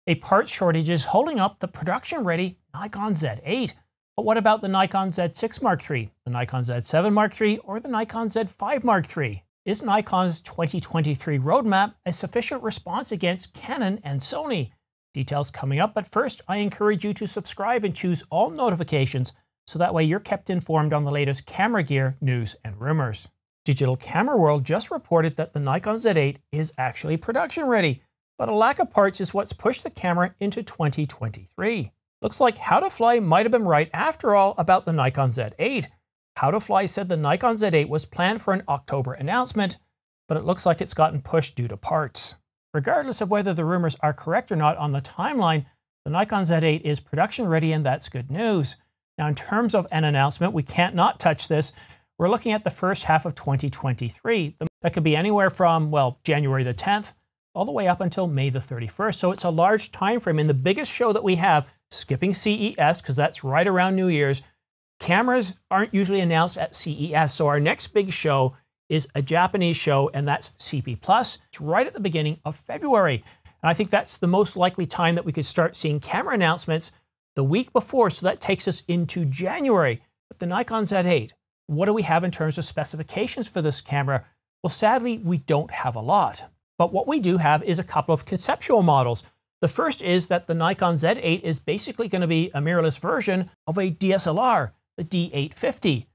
A part shortage is holding up the production-ready Nikon Z8. But what about the Nikon Z6 Mark III, the Nikon Z7 Mark III, or the Nikon Z5 Mark III? Is Nikon's 2023 roadmap a sufficient response against Canon and Sony? Details coming up, but first I encourage you to subscribe and choose all notifications so that way you're kept informed on the latest camera gear, news, and rumors. Digital Camera World just reported that the Nikon Z8 is actually production ready, but a lack of parts is what's pushed the camera into 2023. Looks like How to Fly might have been right after all about the Nikon Z8. How to Fly said the Nikon Z8 was planned for an October announcement, but it looks like it's gotten pushed due to parts. Regardless of whether the rumors are correct or not on the timeline, the Nikon Z8 is production ready, and that's good news. Now, in terms of an announcement, we can't not touch this. We're looking at the first half of 2023. That could be anywhere from, well, January the 10th all the way up until May the 31st. So it's a large time frame. And the biggest show that we have, skipping CES, because that's right around New Year's, cameras aren't usually announced at CES. So our next big show is a Japanese show, and that's CP+. It's right at the beginning of February. And I think that's the most likely time that we could start seeing camera announcements the week before. So that takes us into January. But the Nikon Z8, what do we have in terms of specifications for this camera? Well, sadly, we don't have a lot. But what we do have is a couple of conceptual models. The first is that the Nikon Z8 is basically going to be a mirrorless version of a DSLR, the D850.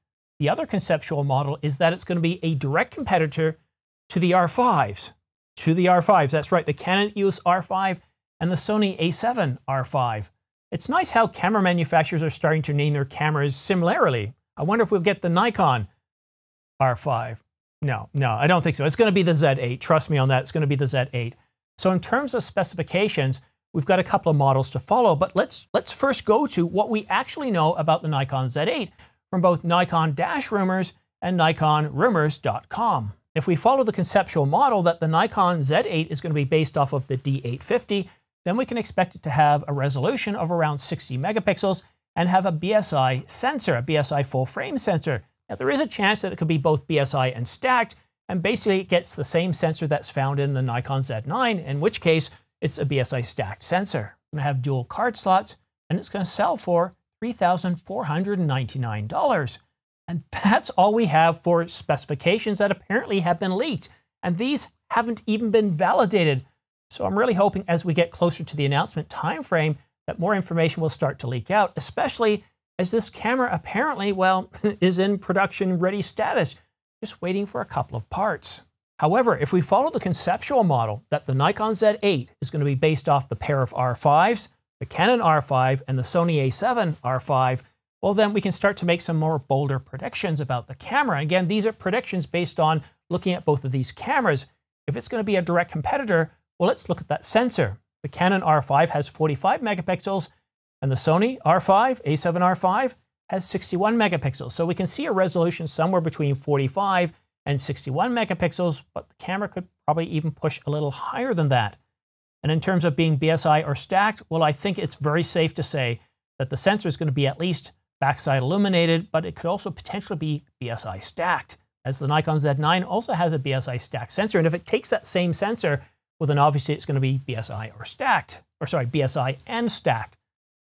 The other conceptual model is that it's going to be a direct competitor to the R5s. That's right, the Canon EOS R5 and the Sony A7 R5. It's nice how camera manufacturers are starting to name their cameras similarly. I wonder if we'll get the Nikon R5. No, I don't think so. It's going to be the Z8. Trust me on that. It's going to be the Z8. So in terms of specifications, we've got a couple of models to follow, but let's first go to what we actually know about the Nikon Z8 from both Nikon-Rumors and NikonRumors.com. If we follow the conceptual model that the Nikon Z8 is going to be based off of the D850, then we can expect it to have a resolution of around 60 megapixels and have a BSI sensor, a BSI full frame sensor. Now, there is a chance that it could be both BSI and stacked, and basically it gets the same sensor that's found in the Nikon Z9, in which case it's a BSI stacked sensor. It's going to have dual card slots, and it's going to sell for $3,499. And that's all we have for specifications that apparently have been leaked. And these haven't even been validated. So I'm really hoping as we get closer to the announcement timeframe that more information will start to leak out, especially as this camera apparently, well, is in production ready status, just waiting for a couple of parts. However, if we follow the conceptual model that the Nikon Z8 is going to be based off the pair of R5s, the Canon R5 and the Sony A7 R5, well, then we can start to make some more bolder predictions about the camera. Again, these are predictions based on looking at both of these cameras. If it's going to be a direct competitor, well, let's look at that sensor. The Canon R5 has 45 megapixels, and the Sony R5, A7 R5, has 61 megapixels. So we can see a resolution somewhere between 45 and 61 megapixels, but the camera could probably even push a little higher than that. And in terms of being BSI or stacked, well, I think it's very safe to say that the sensor is going to be at least backside illuminated, but it could also potentially be BSI stacked, as the Nikon Z9 also has a BSI stacked sensor. And if it takes that same sensor, well, then obviously it's going to be BSI or stacked, or sorry, BSI and stacked.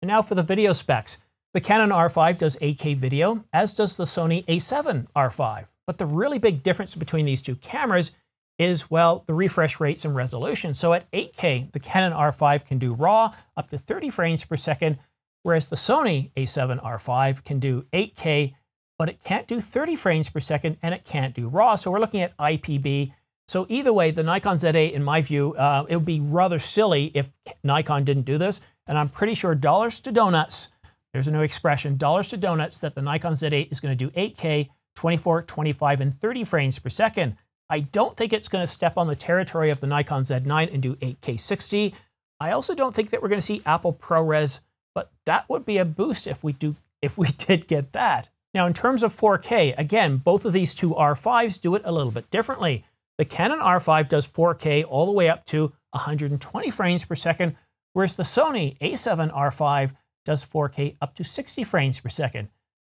And now for the video specs. The Canon R5 does 8K video, as does the Sony A7 R5. But the really big difference between these two cameras is, well, the refresh rates and resolution. So at 8K, the Canon R5 can do RAW up to 30 frames per second, whereas the Sony A7 R5 can do 8K, but it can't do 30 frames per second, and it can't do RAW. So we're looking at IPB. So either way, the Nikon Z8, in my view, it would be rather silly if Nikon didn't do this. And I'm pretty sure dollars to donuts, there's a new expression, dollars to donuts, that the Nikon Z8 is going to do 8K, 24, 25, and 30 frames per second. I don't think it's going to step on the territory of the Nikon Z9 and do 8K 60. I also don't think that we're going to see Apple ProRes, but that would be a boost if we did get that. Now, in terms of 4K, again, both of these two R5s do it a little bit differently. The Canon R5 does 4K all the way up to 120 frames per second, whereas the Sony A7 R5 does 4K up to 60 frames per second.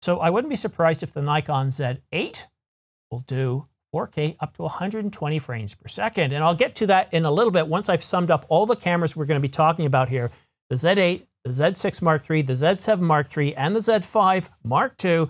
So I wouldn't be surprised if the Nikon Z8 will do 4K up to 120 frames per second. And I'll get to that in a little bit once I've summed up all the cameras we're going to be talking about here. The Z8, the Z6 Mark III, the Z7 Mark III, and the Z5 Mark II.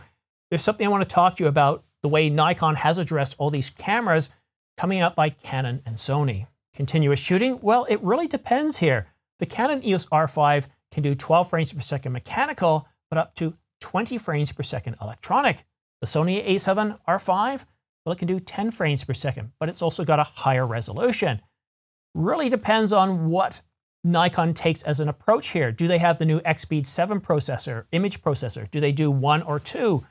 There's something I want to talk to you about the way Nikon has addressed all these cameras coming up by Canon and Sony. Continuous shooting? Well, it really depends here. The Canon EOS R5 can do 12 frames per second mechanical, but up to 20 frames per second electronic. The Sony A7 R5, well, it can do 10 frames per second, but it's also got a higher resolution. Really depends on what Nikon takes as an approach here. Do they have the new Uppbeat 7 processor, image processor? Do they do 1 or 2?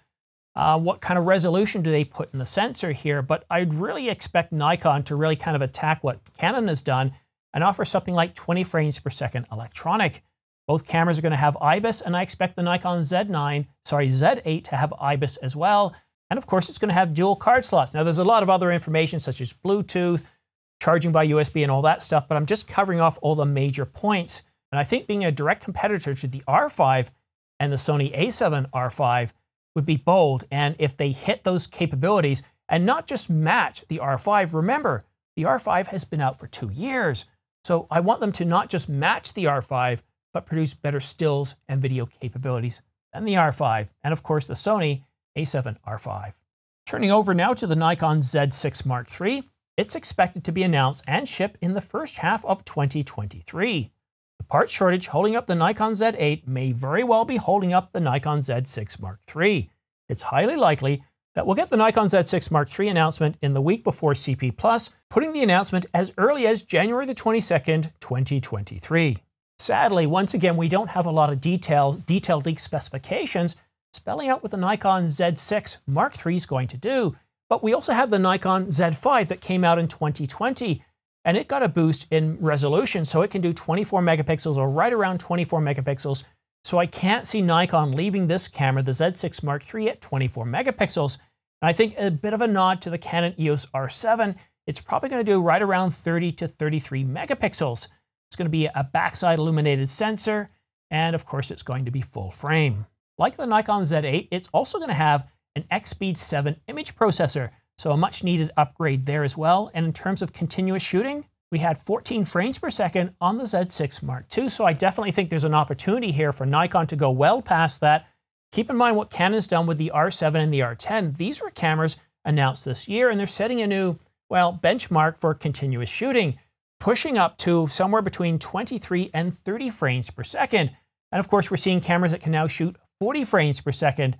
What kind of resolution do they put in the sensor here? But I'd really expect Nikon to really kind of attack what Canon has done and offer something like 20 frames per second electronic. Both cameras are going to have IBIS, and I expect the Nikon Z8 to have IBIS as well. And of course, it's going to have dual card slots. Now, there's a lot of other information such as Bluetooth, charging by USB, and all that stuff, but I'm just covering off all the major points. And I think being a direct competitor to the R5 and the Sony A7 R5 would be bold. And if they hit those capabilities and not just match the R5, remember, the R5 has been out for 2 years. So I want them to not just match the R5, but produce better stills and video capabilities than the R5, and of course the Sony A7 R5. Turning over now to the Nikon Z6 Mark III, it's expected to be announced and shipped in the first half of 2023. The part shortage holding up the Nikon Z8 may very well be holding up the Nikon Z6 Mark III. It's highly likely that we'll get the Nikon Z6 Mark III announcement in the week before CP+, putting the announcement as early as January the 22nd, 2023. Sadly, once again, we don't have a lot of detailed leak specifications spelling out what the Nikon Z6 Mark III is going to do. But we also have the Nikon Z5 that came out in 2020, and it got a boost in resolution, so it can do 24 megapixels or right around 24 megapixels. So I can't see Nikon leaving this camera, the Z6 Mark III, at 24 megapixels. And I think a bit of a nod to the Canon EOS R7, it's probably going to do right around 30 to 33 megapixels. It's going to be a backside illuminated sensor, and of course it's going to be full frame. Like the Nikon Z8, it's also going to have an Uppbeat 7 image processor, so a much needed upgrade there as well. And in terms of continuous shooting, we had 14 frames per second on the Z6 Mark II, so I definitely think there's an opportunity here for Nikon to go well past that. Keep in mind what Canon's done with the R7 and the R10. These were cameras announced this year, and they're setting a new, well, benchmark for continuous shooting, pushing up to somewhere between 23 and 30 frames per second. And of course, we're seeing cameras that can now shoot 40 frames per second.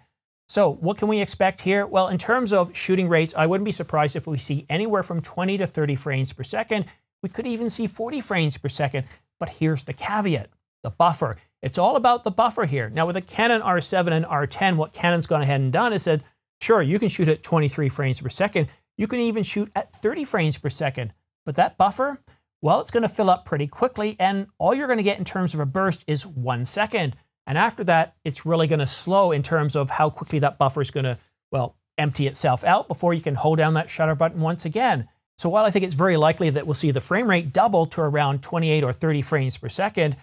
So what can we expect here? Well, in terms of shooting rates, I wouldn't be surprised if we see anywhere from 20 to 30 frames per second. We could even see 40 frames per second. But here's the caveat, the buffer. It's all about the buffer here. Now with the Canon R7 and R10, what Canon's gone ahead and done is said, sure, you can shoot at 23 frames per second. You can even shoot at 30 frames per second. But that buffer, well, it's going to fill up pretty quickly, and all you're going to get in terms of a burst is 1 second. And after that, it's really going to slow in terms of how quickly that buffer is going to, well, empty itself out before you can hold down that shutter button once again. So while I think it's very likely that we'll see the frame rate double to around 28 or 30 frames per second,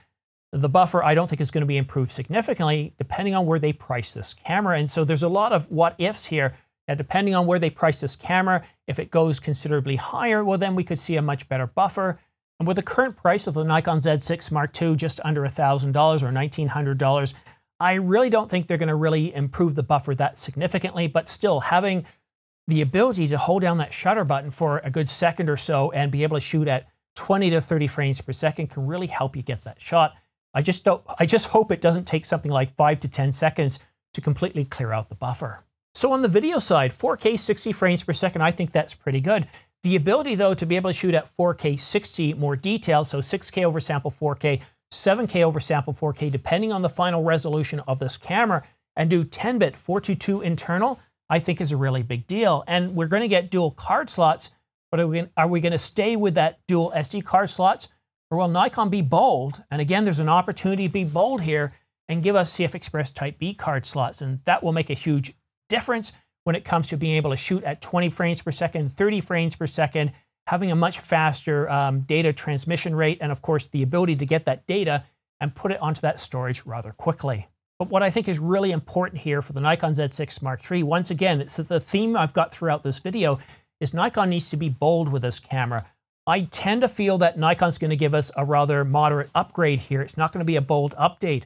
the buffer I don't think is going to be improved significantly depending on where they price this camera. And so there's a lot of what ifs here. And depending on where they price this camera, if it goes considerably higher, well, then we could see a much better buffer. And with the current price of the Nikon Z6 Mark II just under $1,000 or $1,900, I really don't think they're going to really improve the buffer that significantly. But still, having the ability to hold down that shutter button for a good second or so and be able to shoot at 20 to 30 frames per second can really help you get that shot. I just hope it doesn't take something like 5 to 10 seconds to completely clear out the buffer. So on the video side, 4K 60 frames per second, I think that's pretty good. The ability, though, to be able to shoot at 4K 60 more detail, so 6K over sample 4K, 7K over sample 4K, depending on the final resolution of this camera, and do 10-bit 422 internal, I think is a really big deal. And we're going to get dual card slots, but are we going to stay with that dual SD card slots? Or will Nikon be bold? And again, there's an opportunity to be bold here and give us CF Express Type B card slots, and that will make a huge difference when it comes to being able to shoot at 20 frames per second, 30 frames per second, having a much faster data transmission rate, and of course the ability to get that data and put it onto that storage rather quickly. But what I think is really important here for the Nikon Z6 Mark III, once again, it's the theme I've got throughout this video, is Nikon needs to be bold with this camera. I tend to feel that Nikon's going to give us a rather moderate upgrade here. It's not going to be a bold update,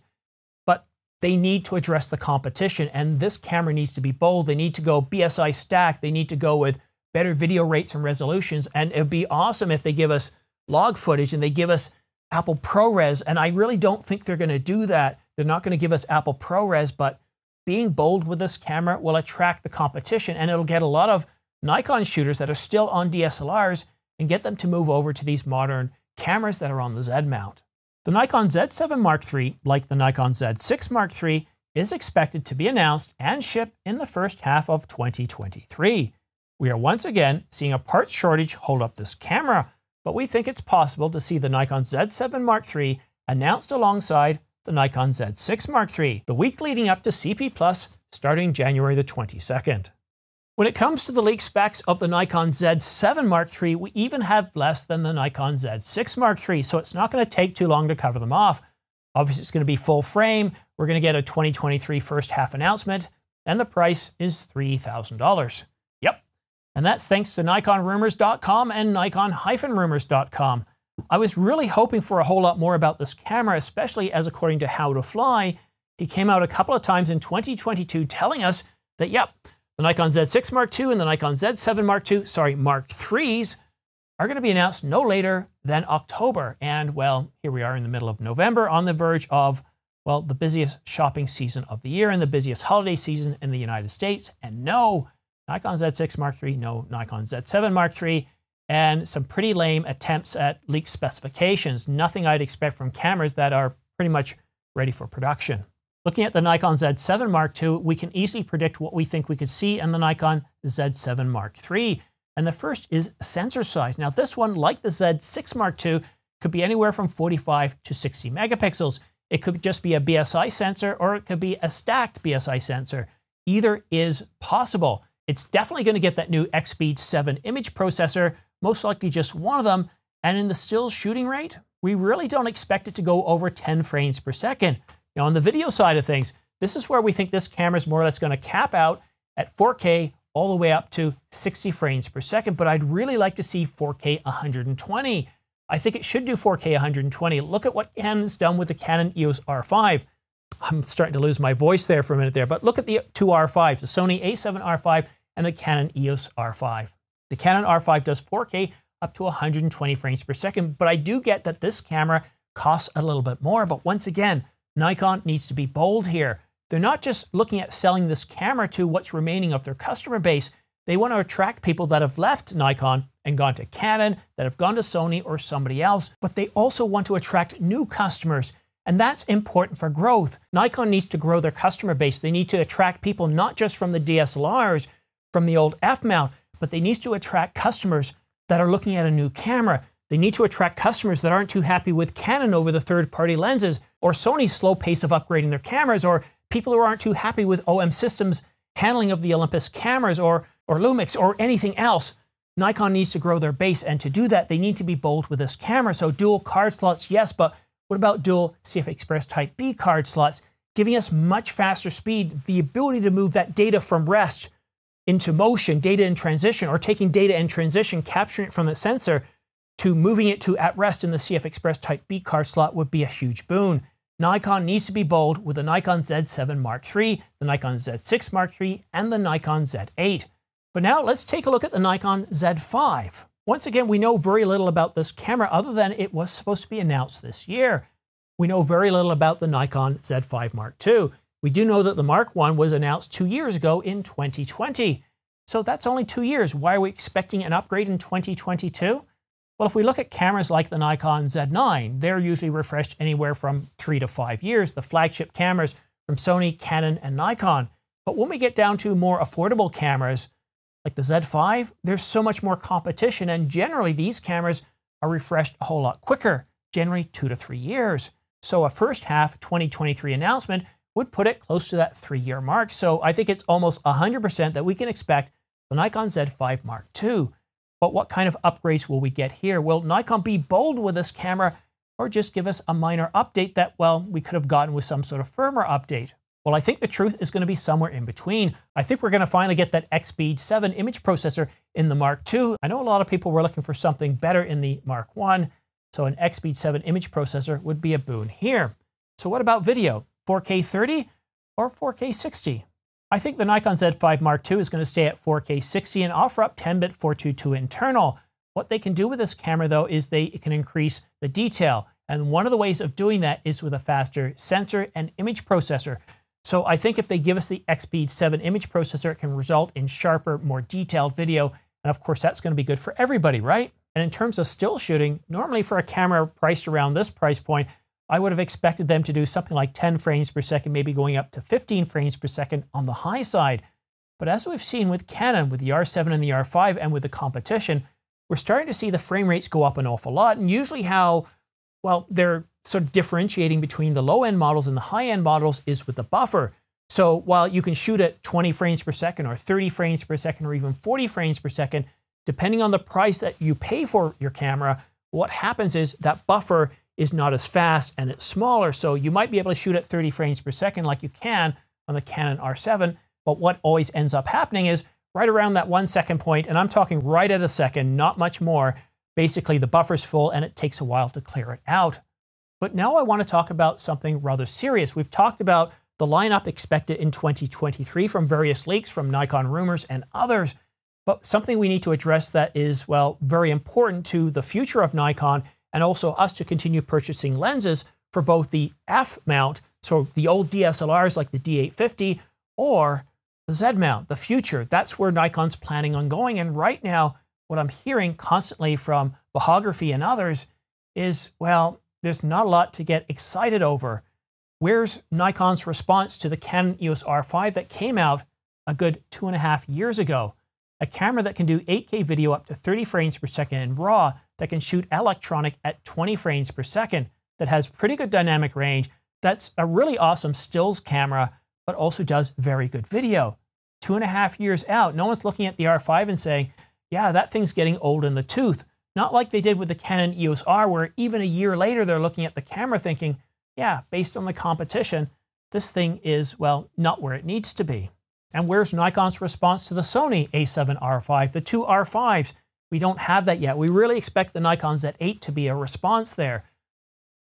but they need to address the competition, and this camera needs to be bold. They need to go BSI stack. They need to go with better video rates and resolutions, and it would be awesome if they give us log footage and they give us Apple ProRes, and I really don't think they're going to do that. They're not going to give us Apple ProRes, but being bold with this camera will attract the competition, and it'll get a lot of Nikon shooters that are still on DSLRs and get them to move over to these modern cameras that are on the Z mount. The Nikon Z7 Mark III, like the Nikon Z6 Mark III, is expected to be announced and shipped in the first half of 2023. We are once again seeing a parts shortage hold up this camera, but we think it's possible to see the Nikon Z7 Mark III announced alongside the Nikon Z6 Mark III, the week leading up to CP Plus, starting January the 22nd. When it comes to the leaked specs of the Nikon Z7 Mark III, we even have less than the Nikon Z6 Mark III, so it's not going to take too long to cover them off. Obviously, it's going to be full frame. We're going to get a 2023 first half announcement, and the price is $3,000. Yep. And that's thanks to NikonRumors.com and Nikon-Rumors.com. I was really hoping for a whole lot more about this camera, especially as according to How to Fly, he came out a couple of times in 2022 telling us that, yep, the Nikon Z6 Mark II and the Nikon Z7 Mark II, Mark IIIs, are going to be announced no later than October. And, well, here we are in the middle of November on the verge of, well, the busiest shopping season of the year and the busiest holiday season in the United States. And no Nikon Z6 Mark III, no Nikon Z7 Mark III, and some pretty lame attempts at leaked specifications. Nothing I'd expect from cameras that are pretty much ready for production. Looking at the Nikon Z7 Mark II, we can easily predict what we think we could see in the Nikon Z7 Mark III. And the first is sensor size. Now this one, like the Z6 Mark II, could be anywhere from 45 to 60 megapixels. It could just be a BSI sensor, or it could be a stacked BSI sensor. Either is possible. It's definitely going to get that new Uppbeat 7 image processor, most likely just one of them. And in the still shooting rate, we really don't expect it to go over 10 frames per second. Now, on the video side of things, this is where we think this camera is more or less going to cap out at 4K all the way up to 60 frames per second, but I'd really like to see 4K 120. I think it should do 4K 120. Look at what Canon's done with the Canon EOS R5. I'm starting to lose my voice there for a minute there, but look at the two R5s, the Sony A7 R5 and the Canon EOS R5. The Canon R5 does 4K up to 120 frames per second, but I do get that this camera costs a little bit more, but once again, Nikon needs to be bold here. They're not just looking at selling this camera to what's remaining of their customer base. They want to attract people that have left Nikon and gone to Canon, that have gone to Sony or somebody else, but they also want to attract new customers, and that's important for growth. Nikon needs to grow their customer base. They need to attract people not just from the DSLRs, from the old F-mount, but they need to attract customers that are looking at a new camera. They need to attract customers that aren't too happy with Canon over the third-party lenses, or Sony's slow pace of upgrading their cameras, or people who aren't too happy with OM Systems' handling of the Olympus cameras, or Lumix, or anything else. Nikon needs to grow their base, and to do that, they need to be bold with this camera. So dual card slots, yes, but what about dual CF Express Type B card slots, giving us much faster speed, the ability to move that data from rest into motion, data in transition, or taking data in transition, capturing it from the sensor, to moving it to at rest in the CF Express Type B card slot would be a huge boon. Nikon needs to be bold with the Nikon Z7 Mark III, the Nikon Z6 Mark III, and the Nikon Z8. But now let's take a look at the Nikon Z5. Once again, we know very little about this camera other than it was supposed to be announced this year. We know very little about the Nikon Z5 Mark II. We do know that the Mark I was announced 2 years ago in 2020. So that's only 2 years. Why are we expecting an upgrade in 2022? Well, if we look at cameras like the Nikon Z9, they're usually refreshed anywhere from 3 to 5 years, the flagship cameras from Sony, Canon, and Nikon. But when we get down to more affordable cameras, like the Z5, there's so much more competition, and generally these cameras are refreshed a whole lot quicker, generally 2 to 3 years. So a first half 2023 announcement would put it close to that 3-year mark. So I think it's almost 100% that we can expect the Nikon Z5 Mark II. But what kind of upgrades will we get here? Will Nikon be bold with this camera, or just give us a minor update that, well, we could have gotten with some sort of firmware update? Well, I think the truth is going to be somewhere in between. I think we're going to finally get that Uppbeat 7 image processor in the Mark II. I know a lot of people were looking for something better in the Mark I, so an Uppbeat 7 image processor would be a boon here. So what about video? 4K 30 or 4K 60? I think the Nikon Z5 Mark II is going to stay at 4K 60 and offer up 10-bit 422 internal. What they can do with this camera, though, is it can increase the detail. And one of the ways of doing that is with a faster sensor and image processor. So I think if they give us the Uppbeat 7 image processor, it can result in sharper, more detailed video. And of course, that's going to be good for everybody, right? And in terms of still shooting, normally for a camera priced around this price point, I would have expected them to do something like 10 frames per second, maybe going up to 15 frames per second on the high side. But as we've seen with Canon, with the R7 and the R5, and with the competition, we're starting to see the frame rates go up an awful lot. And usually how, well, they're sort of differentiating between the low-end models and the high-end models is with the buffer. So while you can shoot at 20 frames per second or 30 frames per second or even 40 frames per second, depending on the price that you pay for your camera, what happens is that buffer is not as fast and it's smaller. So you might be able to shoot at 30 frames per second like you can on the Canon R7, but what always ends up happening is right around that 1 second point, and I'm talking right at a second, not much more, basically the buffer's full and it takes a while to clear it out. But now I want to talk about something rather serious. We've talked about the lineup expected in 2023 from various leaks, from Nikon rumors and others, but something we need to address that is, well, very important to the future of Nikon and also us to continue purchasing lenses for both the F mount, so the old DSLRs like the D850, or the Z mount, the future. That's where Nikon's planning on going. And right now, what I'm hearing constantly from Bahography and others is, well, there's not a lot to get excited over. Where's Nikon's response to the Canon EOS R5 that came out a good 2.5 years ago? A camera that can do 8K video up to 30 frames per second in RAW, that can shoot electronic at 20 frames per second, that has pretty good dynamic range, that's a really awesome stills camera, but also does very good video. 2.5 years out, no one's looking at the R5 and saying, yeah, that thing's getting old in the tooth. Not like they did with the Canon EOS R, where even a year later they're looking at the camera thinking, yeah, based on the competition, this thing is, well, not where it needs to be. And where's Nikon's response to the Sony A7 R5, the two R5s? We don't have that yet. We really expect the Nikon Z8 to be a response there.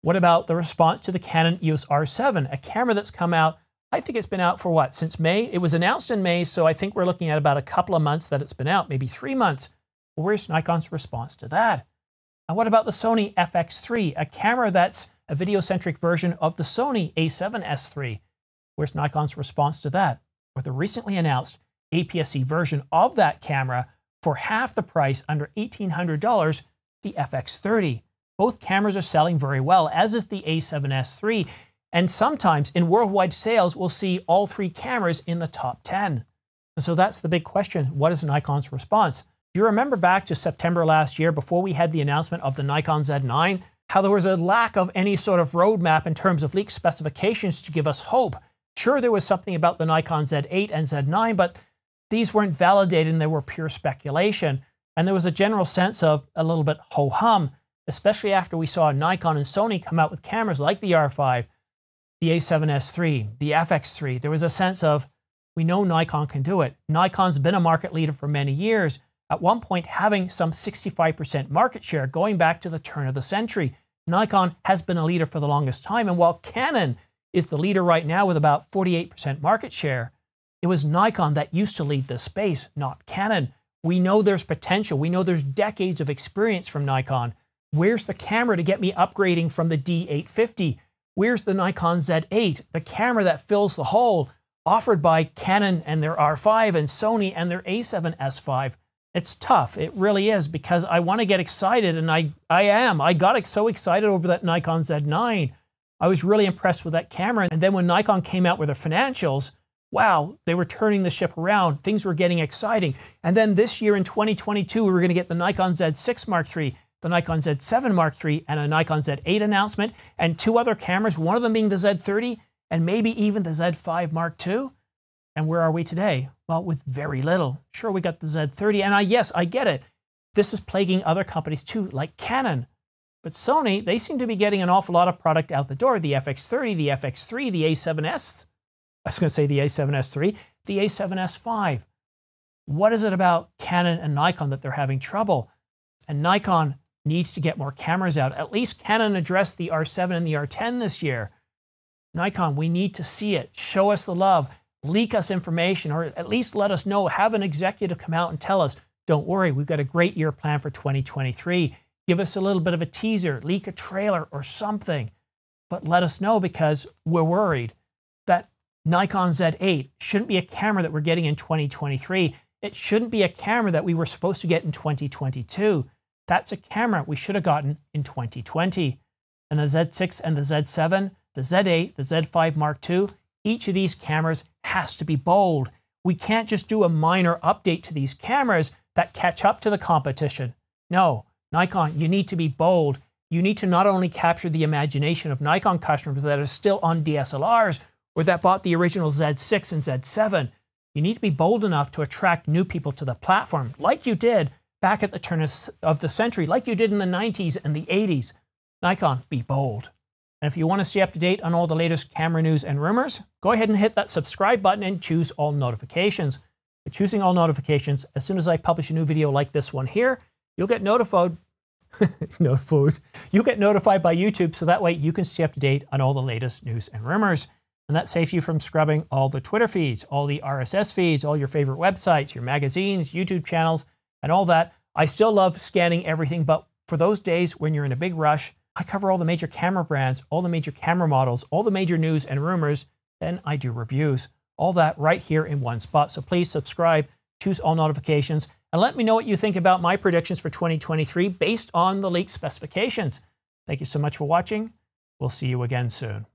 What about the response to the Canon EOS R7, a camera that's come out, I think it's been out for what, since May? It was announced in May, so I think we're looking at about a couple of months that it's been out, maybe 3 months. Well, where's Nikon's response to that? And what about the Sony FX3, a camera that's a video-centric version of the Sony A7 III? Where's Nikon's response to that? Or the recently announced APS-C version of that camera for half the price, under $1,800, the FX30. Both cameras are selling very well, as is the A7 III. And sometimes in worldwide sales, we'll see all three cameras in the top 10. And so that's the big question. What is Nikon's response? Do you remember back to September last year, before we had the announcement of the Nikon Z9, how there was a lack of any sort of roadmap in terms of leaked specifications to give us hope? Sure, there was something about the Nikon Z8 and Z9, but these weren't validated and they were pure speculation. And there was a general sense of a little bit ho-hum, especially after we saw Nikon and Sony come out with cameras like the R5, the A7 III, the FX3. There was a sense of, we know Nikon can do it. Nikon's been a market leader for many years, at one point having some 65% market share going back to the turn of the century. Nikon has been a leader for the longest time, and while Canon is the leader right now with about 48% market share, it was Nikon that used to lead this space, not Canon. We know there's potential. We know there's decades of experience from Nikon. Where's the camera to get me upgrading from the D850? Where's the Nikon Z8, the camera that fills the hole, offered by Canon and their R5 and Sony and their A7 V? It's tough. It really is, because I want to get excited, and I am. I got so excited over that Nikon Z9. I was really impressed with that camera. And then when Nikon came out with their financials, wow, they were turning the ship around. Things were getting exciting. And then this year in 2022, we were going to get the Nikon Z6 III, the Nikon Z7 III, and a Nikon Z8 announcement, and two other cameras, one of them being the Z30, and maybe even the Z5 II. And where are we today? Well, with very little. Sure, we got the Z30, and yes, I get it. This is plaguing other companies too, like Canon. But Sony, they seem to be getting an awful lot of product out the door. The FX30, the FX3, the A7S, I was going to say the A7S III, the A7S V. What is it about Canon and Nikon that they're having trouble? And Nikon needs to get more cameras out. At least Canon addressed the R7 and the R10 this year. Nikon, we need to see it. Show us the love. Leak us information, or at least let us know. Have an executive come out and tell us, don't worry, we've got a great year planned for 2023. Give us a little bit of a teaser, leak a trailer or something. But let us know, because we're worried that Nikon Z8 shouldn't be a camera that we're getting in 2023. It shouldn't be a camera that we were supposed to get in 2022. That's a camera we should have gotten in 2020. And the Z6 and the Z7, the Z8, the Z5 Mark II, each of these cameras has to be bold. We can't just do a minor update to these cameras that catch up to the competition. No, Nikon, you need to be bold. You need to not only capture the imagination of Nikon customers that are still on DSLRs or that bought the original Z6 and Z7. You need to be bold enough to attract new people to the platform, like you did back at the turn of the century, like you did in the 90s and the 80s. Nikon, be bold. And if you want to stay up to date on all the latest camera news and rumors, go ahead and hit that subscribe button and choose all notifications. By choosing all notifications, as soon as I publish a new video like this one here, you'll get notified. You'll get notified by YouTube, so that way you can stay up to date on all the latest news and rumors. And that saves you from scrubbing all the Twitter feeds, all the RSS feeds, all your favorite websites, your magazines, YouTube channels, and all that. I still love scanning everything, but for those days when you're in a big rush, I cover all the major camera brands, all the major camera models, all the major news and rumors, then I do reviews. All that right here in one spot. So please subscribe, choose all notifications, and let me know what you think about my predictions for 2023 based on the leaked specifications. Thank you so much for watching. We'll see you again soon.